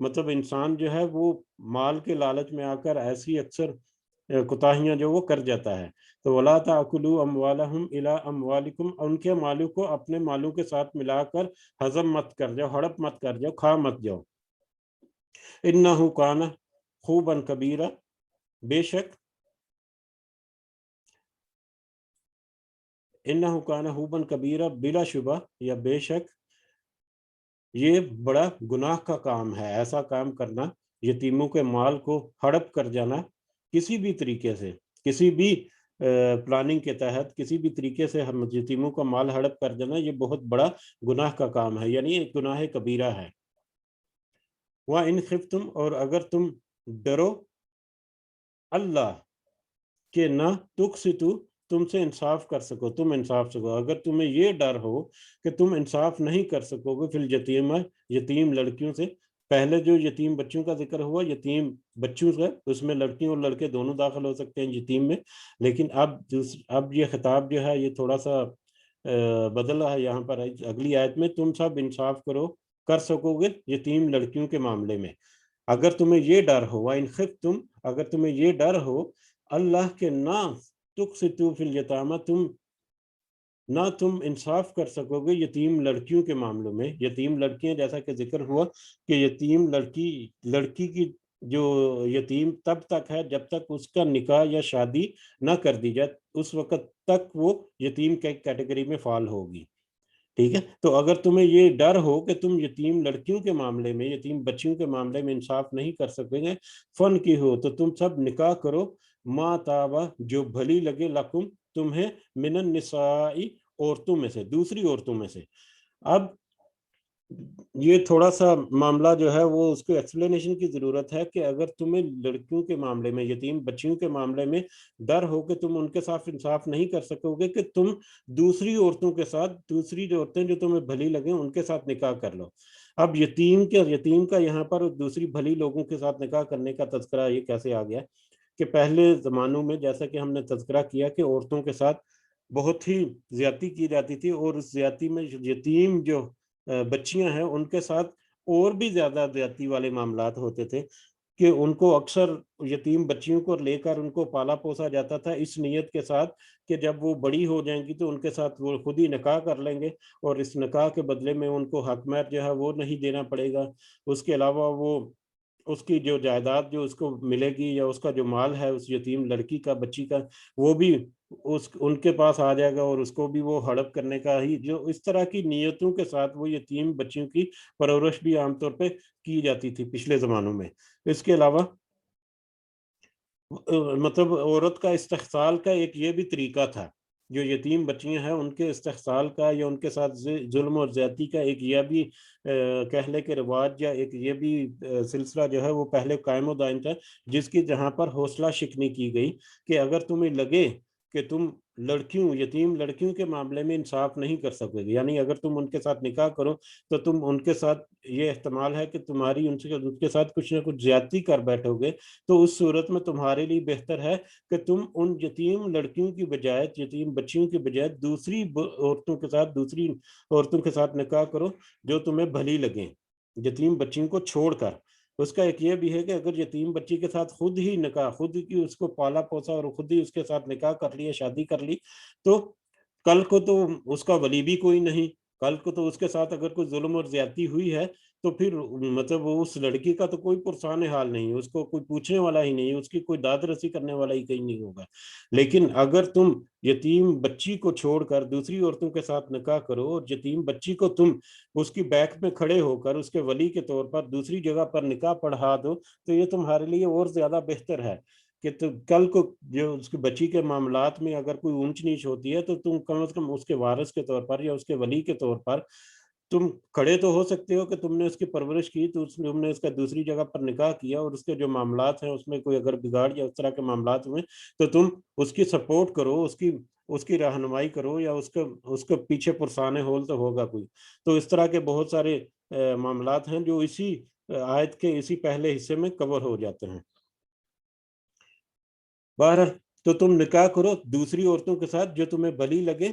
[SPEAKER 1] مطلب انسان جو ہے وہ مال کے لالچ میں آ کر ایسی اکثر کوتاہیاں جو وہ کر جاتا ہے. تو وَلَا تَأْكُلُوا أَمْوَالَهُمْ إِلَىٰ أَمْوَالِكُمْ، ان کے مالوں کو اپنے مالوں کے ساتھ ملا کر ہضم مت کر جاؤ، ہڑپ مت کر جاؤ، کھا مت جاؤ. إِنَّهُ كَانَ خُوبًا كَبِيرًا، بے شک انہو کان حوبا کبیرہ، بلا شبہ یا بے شک یہ بڑا گناہ کا کام ہے. ایسا کام کرنا، یتیموں کے مال کو ہڑپ کر جانا کسی بھی طریقے سے، کسی بھی پلاننگ کے تحت، کسی بھی طریقے سے ہم یتیموں کا مال ہڑپ کر جانا، یہ بہت بڑا گناہ کا کام ہے، یعنی ایک گناہ کبیرہ ہے. وَإِنْ خِفْتُمْ، اور اگر تم ڈرو، اللہ کہ نہ تقسطوا، تم سے انصاف کر سکو، تم انصاف سکو، اگر تمہیں یہ ڈر ہو کہ تم انصاف نہیں کر سکو گے فی الیتیمہ، یتیم لڑکیوں سے. پہلے جو یتیم بچوں کا ذکر ہوا، یتیم بچوں کا، اس میں لڑکیوں اور لڑکے دونوں داخل ہو سکتے ہیں یتیم میں. لیکن اب یہ خطاب جو ہے یہ تھوڑا سا بدلا ہے یہاں پر اگلی آیت میں. تم سب انصاف کر سکو گے یتیم لڑکیوں کے معاملے میں اگر تمہیں یہ ڈر ہو. وَإِنْ خِفْتُمْ، اگر تمہیں یہ ڈر ہو اللہ کے نہ تقسطوا فی الیتامہ، تم انصاف کر سکو گے یتیم لڑکیوں کے معاملوں میں. یتیم لڑکیاں، جیسا کہ ذکر ہوا کہ یتیم لڑکی کی جو یتیم تب تک ہے جب تک اس کا نکاح یا شادی نہ کر دی جائے، اس وقت تک وہ یتیم کیٹیگری میں فال ہوگی. ٹھیک ہے، تو اگر تمہیں یہ ڈر ہو کہ تم یتیم لڑکیوں کے معاملے میں، یتیم بچیوں کے معاملے میں انصاف نہیں کر سکیں گے، فن کی ہو تو تم سب نکاح کرو ما تابا، جو بھلی لگے لکم تمہیں، من النساء، عورتوں میں سے، دوسری عورتوں میں سے. اب یہ تھوڑا سا معاملہ جو ہے وہ اس کو ایکسپلینیشن کی ضرورت ہے کہ اگر تمہیں لڑکیوں کے معاملے میں، یتیم بچیوں کے معاملے میں ڈر ہو کہ تم ان کے ساتھ انصاف نہیں کر سکو گے، کہ تم دوسری عورتوں کے ساتھ، دوسری جو عورتیں جو تمہیں بھلی لگیں ان کے ساتھ نکاح کر لو. اب یتیم کا یہاں پر دوسری بھلی لوگوں کے ساتھ نکاح کرنے کا تذکرہ یہ کیسے آ گیا کہ پہلے زمانوں میں جیسا کہ ہم نے تذکرہ کیا کہ عورتوں کے ساتھ بہت ہی زیادتی کی جاتی تھی، اور اس زیادتی میں یتیم جو بچیاں ہیں ان کے ساتھ اور بھی زیادہ زیادتی والے معاملات ہوتے تھے کہ ان کو اکثر یتیم بچیوں کو لے کر ان کو پالا پوسا جاتا تھا اس نیت کے ساتھ کہ جب وہ بڑی ہو جائیں گی تو ان کے ساتھ وہ خود ہی نکاح کر لیں گے، اور اس نکاح کے بدلے میں ان کو حق مہر جو ہے وہ نہیں دینا پڑے گا. اس کے علاوہ وہ اس کی جو جائیداد جو اس کو ملے گی یا اس کا جو مال ہے اس یتیم لڑکی کا، بچی کا، وہ بھی ان کے پاس آ جائے گا، اور اس کو بھی وہ ہڑپ کرنے کا ہی، جو اس طرح کی نیتوں کے ساتھ وہ یتیم بچیوں کی پرورش بھی عام طور پہ کی جاتی تھی پچھلے زمانوں میں. اس کے علاوہ مطلب عورت کا استحصال کا ایک یہ بھی طریقہ تھا، جو یتیم بچیاں ہیں ان کے استحصال کا یا ان کے ساتھ ظلم اور زیادتی کا ایک یہ بھی کہہ لے کے رواج یا ایک یہ بھی سلسلہ جو ہے وہ پہلے قائم و دائم تھا، جس کی جہاں پر حوصلہ شکنی کی گئی کہ اگر تمہیں لگے کہ تم یتیم لڑکیوں کے معاملے میں انصاف نہیں کر سکو گے، یعنی اگر تم ان کے ساتھ نکاح کرو تو تم ان کے ساتھ یہ احتمال ہے کہ تمہاری ان کے ساتھ کچھ نہ کچھ زیادتی کر بیٹھو گے، تو اس صورت میں تمہارے لیے بہتر ہے کہ تم ان یتیم لڑکیوں کی بجائے، یتیم بچیوں کی بجائے دوسری عورتوں کے ساتھ نکاح کرو جو تمہیں بھلی لگیں، یتیم بچیوں کو چھوڑ کر. اس کا ایک یہ بھی ہے کہ اگر یتیم بچی کے ساتھ خود ہی اس کو پالا پوسا اور خود ہی اس کے ساتھ نکاح کر لی، شادی کر لی، تو کل کو تو اس کا ولی بھی کوئی نہیں، کل کو تو اس کے ساتھ اگر کوئی ظلم اور زیادتی ہوئی ہے تو پھر مطلب اس لڑکی کا تو کوئی پرسان حال نہیں، اس کو کوئی پوچھنے والا ہی نہیں، اس کی کوئی داد رسی کرنے والا ہی کہیں نہیں ہوگا. لیکن اگر تم یتیم بچی کو چھوڑ کر دوسری عورتوں کے ساتھ نکاح کرو اور یتیم بچی کو تم اس کی بیک میں کھڑے ہو کر اس کے ولی کے طور پر دوسری جگہ پر نکاح پڑھا دو، تو یہ تمہارے لیے اور زیادہ بہتر ہے کہ کل کو جو اس کی بچی کے معاملات میں اگر کوئی اونچ نیچ ہوتی ہے تو تم کم از کم اس کے وارث کے طور پر یا اس کے ولی کے طور پر تم کھڑے تو ہو سکتے ہو کہ تم نے اس کی پرورش کی، تو تم نے اس کا دوسری جگہ پر نکاح کیا اور اس کے جو معاملات ہیں اس میں کوئی اگر بگاڑ یا اس طرح کے معاملات ہوئے تو تم اس کی سپورٹ کرو، اس کی رہنمائی کرو، یا اس کو پیچھے پرسانے ہول تو ہوگا کوئی. تو اس طرح کے بہت سارے معاملات ہیں جو اسی آیت کے اسی پہلے حصے میں کور ہو جاتے ہیں. بہرحال تو تم نکاح کرو دوسری عورتوں کے ساتھ جو تمہیں بھلی لگے،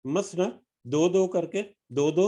[SPEAKER 1] مثلا دو کر کے، دو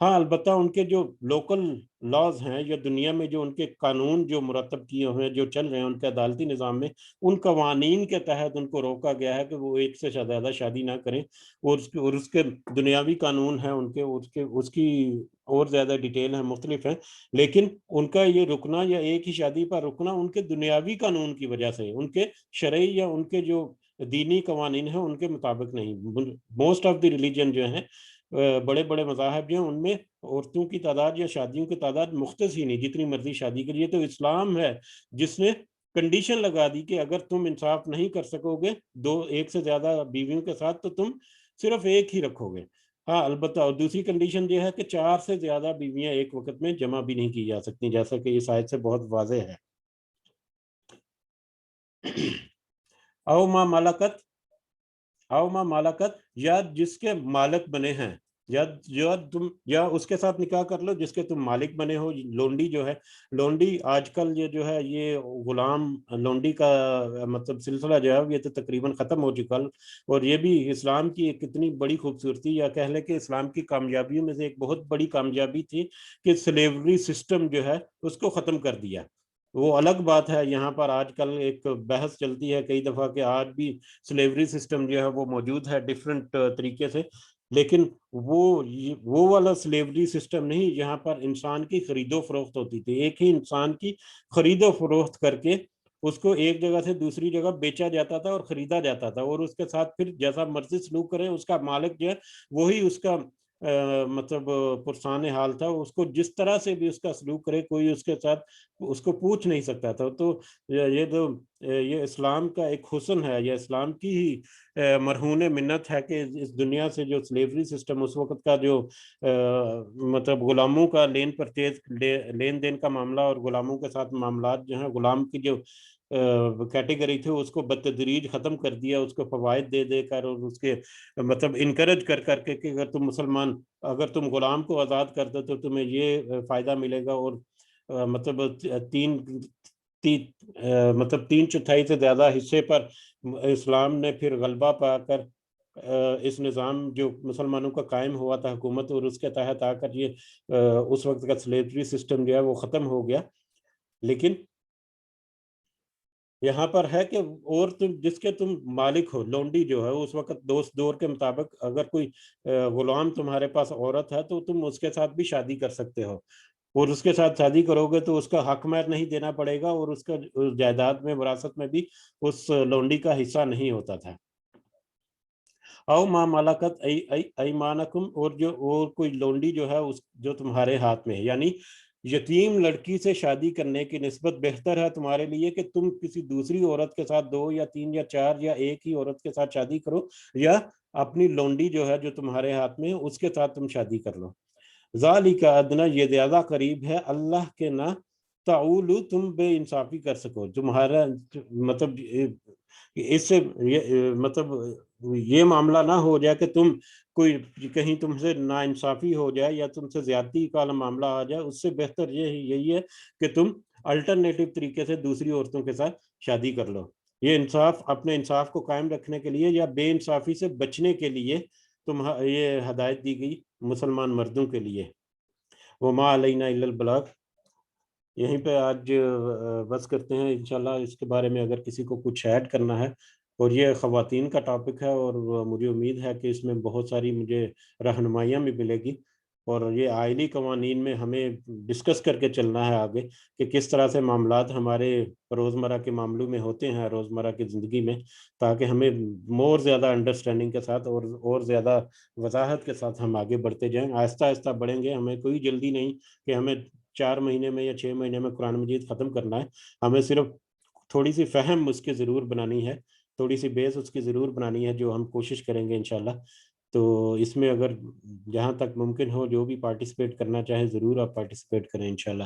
[SPEAKER 1] ہاں البتہ ان کے جو لوکل لاز ہیں یا دنیا میں جو ان کے قانون جو مرتب کیے ہوئے ہیں جو چل رہے ہیں ان کے عدالتی نظام میں، ان قوانین کے تحت ان کو روکا گیا ہے کہ وہ ایک سے زیادہ شادی نہ کریں، اور اس کے دنیاوی قانون ہیں ان کے اس کی اور زیادہ ڈیٹیل ہیں، مختلف ہیں، لیکن ان کا یہ رکنا یا ایک ہی شادی پر رکنا ان کے دنیاوی قانون کی وجہ سے، ان کے شرعی یا ان کے جو دینی قوانین ہیں ان کے مطابق نہیں۔ موسٹ آف دی ریلیجن جو ہیں، بڑے بڑے مذاہب جو ہیں، ان میں عورتوں کی تعداد یا شادیوں کی تعداد مختص ہی نہیں، جتنی مرضی شادی کریے۔ تو اسلام ہے جس نے کنڈیشن لگا دی کہ اگر تم انصاف نہیں کر سکو گے ایک سے زیادہ بیویوں کے ساتھ تو تم صرف ایک ہی رکھو گے۔ ہاں البتہ اور دوسری کنڈیشن یہ ہے کہ 4 سے زیادہ بیویاں ایک وقت میں جمع بھی نہیں کی جا سکتی، جیسا کہ اس آیت سے بہت واضح ہے۔ او ما ملکت یا جس کے مالک بنے ہیں، یا اس کے ساتھ نکاح کر لو جس کے تم مالک بنے ہو۔ لونڈی جو ہے، لونڈی آج کل یہ جو ہے یہ غلام لونڈی کا مطلب سلسلہ جو ہے یہ تو تقریباً ختم ہو چکا، اور یہ بھی اسلام کی ایک اتنی بڑی خوبصورتی یا کہہ لیں کہ اسلام کی کامیابیوں میں سے ایک بہت بڑی کامیابی تھی کہ سلیوری سسٹم جو ہے اس کو ختم کر دیا۔ وہ الگ بات ہے، یہاں پر آج کل ایک بحث چلتی ہے کئی دفعہ کہ آج بھی سلیوری سسٹم جو ہے وہ موجود ہے ڈیفرنٹ طریقے سے، لیکن وہ والا سلیوری سسٹم نہیں جہاں پر انسان کی خرید و فروخت ہوتی تھی۔ ایک ہی انسان کی خرید و فروخت کر کے اس کو ایک جگہ سے دوسری جگہ بیچا جاتا تھا اور خریدا جاتا تھا، اور اس کے ساتھ پھر جیسا مرضی سلوک کرے اس کا مالک جو ہے وہی اس کا مطلب پرسان حال تھا، اس کو جس طرح سے بھی اس کا سلوک کرے کوئی اس کے ساتھ اس کو پوچھ نہیں سکتا تھا۔ تو یہ اسلام کا ایک حسن ہے، یہ اسلام کی ہی مرہون منت ہے کہ اس دنیا سے جو سلیوری سسٹم اس وقت کا جو مطلب غلاموں کا لین پرچیز لین دین کا معاملہ اور غلاموں کے ساتھ معاملات جو ہیں، غلام کی جو کیٹیگری تھی اس کو بتدریج ختم کر دیا، اس کو فوائد دے دے کر اور اس کے مطلب انکریج کر کے کہ اگر تم غلام کو آزاد کر دو تو تمہیں یہ فائدہ ملے گا، اور مطلب مطلب 3/4 سے زیادہ حصے پر اسلام نے پھر غلبہ پا کر اس نظام جو مسلمانوں کا قائم ہوا تھا حکومت، اور اس کے تحت آ کر یہ اس وقت کا سلیوری سسٹم جو ہے وہ ختم ہو گیا۔ لیکن یہاں پر ہے کہ اور جس کے تم مالک ہو، لونڈی جو ہے اس وقت دوست دور کے مطابق اگر کوئی غلام تمہارے پاس عورت ہے تو تم اس کے ساتھ بھی شادی کر سکتے ہو، اور اس کے ساتھ شادی کرو گے تو اس کا حق مہر نہیں دینا پڑے گا، اور اس کا جائیداد میں وراثت میں بھی اس لونڈی کا حصہ نہیں ہوتا تھا۔ او ما ملکت ایمانکم، اور کوئی لونڈی جو ہے جو تمہارے ہاتھ میں ہے، یعنی یتیم لڑکی سے شادی کرنے کی نسبت بہتر ہے تمہارے لیے کہ تم کسی دوسری عورت کے ساتھ 2 یا 3 یا 4 یا ایک ہی عورت کے ساتھ شادی کرو، یا اپنی لونڈی جو ہے جو تمہارے ہاتھ میں اس کے ساتھ تم شادی کر لو۔ ذالک ادنیٰ، یہ زیادہ قریب ہے اللہ کے نہ تعولو، تم بے انصافی کر سکو، تمہارا مطلب اس سے مطلب یہ معاملہ نہ ہو جائے کہ کہیں تم سے نا انصافی ہو جائے یا تم سے زیادتی کا معاملہ آ جائے۔ اس سے بہتر یہی ہے کہ تم الٹرنیٹو طریقے سے دوسری عورتوں کے ساتھ شادی کر لو۔ یہ اپنے انصاف کو قائم رکھنے کے لیے یا بے انصافی سے بچنے کے لیے یہ ہدایت دی گئی مسلمان مردوں کے لیے۔ وما علینا الا البلاغ۔ یہیں پہ آج بس کرتے ہیں، انشاءاللہ اس کے بارے میں اگر کسی کو کچھ ایڈ کرنا ہے، اور یہ خواتین کا ٹاپک ہے اور مجھے امید ہے کہ اس میں بہت ساری مجھے رہنمائیاں بھی ملے گی، اور یہ آئلی قوانین میں ہمیں ڈسکس کر کے چلنا ہے آگے کہ کس طرح سے معاملات ہمارے روزمرہ کے معاملوں میں ہوتے ہیں، روزمرہ کی زندگی میں، تاکہ ہمیں زیادہ انڈرسٹینڈنگ کے ساتھ اور زیادہ وضاحت کے ساتھ ہم آگے بڑھتے جائیں۔ آہستہ آہستہ بڑھیں گے، ہمیں کوئی جلدی نہیں کہ ہمیں 4 مہینے میں یا 6 مہینے میں قرآن مجید ختم کرنا ہے، ہمیں صرف تھوڑی سی فہم اس کی ضرور بنانی ہے، تھوڑی سی بیس اس کی ضرور بنانی ہے، جو ہم کوشش کریں گے انشاءاللہ۔ تو اس میں اگر جہاں تک ممکن ہو جو بھی پارٹیسپیٹ کرنا چاہے ضرور آپ پارٹیسپیٹ کریں انشاءاللہ۔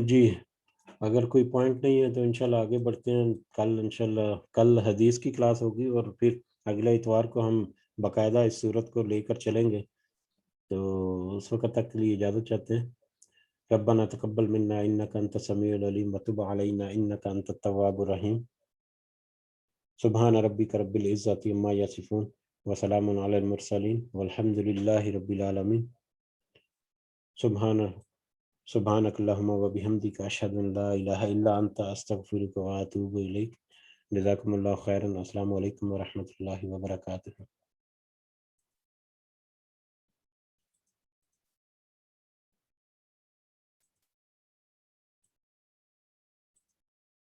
[SPEAKER 1] جی اگر کوئی پوائنٹ نہیں ہے تو انشاءاللہ آگے بڑھتے ہیں۔ کل انشاءاللہ کل حدیث کی کلاس ہوگی، اور پھر اگلے اتوار کو ہم باقاعدہ اس صورت کو لے کر چلیں گے۔ تو اس وقت تک کے لیے اجازت چاہتے ہیں. ربنا تقبل منا انك انت السميع العليم وتب علينا انك انت التواب الرحيم. سبحان ربك رب العزة عما يصفون وسلام على المرسلين والحمد لله رب العالمين. سبحانك اللهم وبحمدك أشهد أن لا إله إلا أنت أستغفرك وأتوب إليك. جزاكم الله خيرا. السلام عليكم ورحمة الله وبركاته.